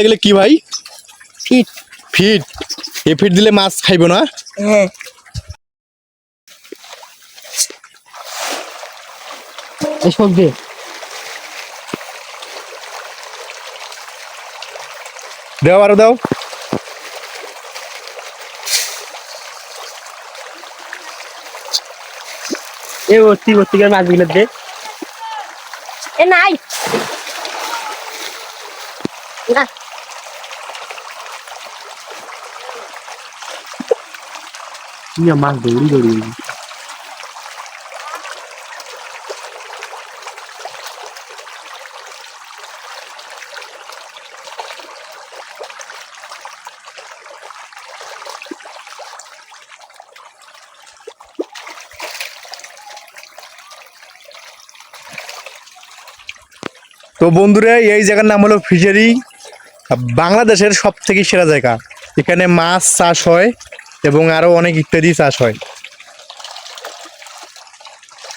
গেলে কি ভাই? ফিট। ফিট? এ ফিট দিলে মাছ খাইবো না? হ্যাঁ। এসব দে। দাও আরো দাও। এ ভর্তি ভর্তি করে মাছগুলো দে। এ নাই না। মাছ দৌড়ি দৌড়ি। তো বন্ধুরা, এই জায়গার নাম হলো ফিশারি। বাংলাদেশের সব থেকে সেরা জায়গা। এখানে মাছ চাষ হয় এবং আরো অনেক ইত্যাদি চাষ হয়।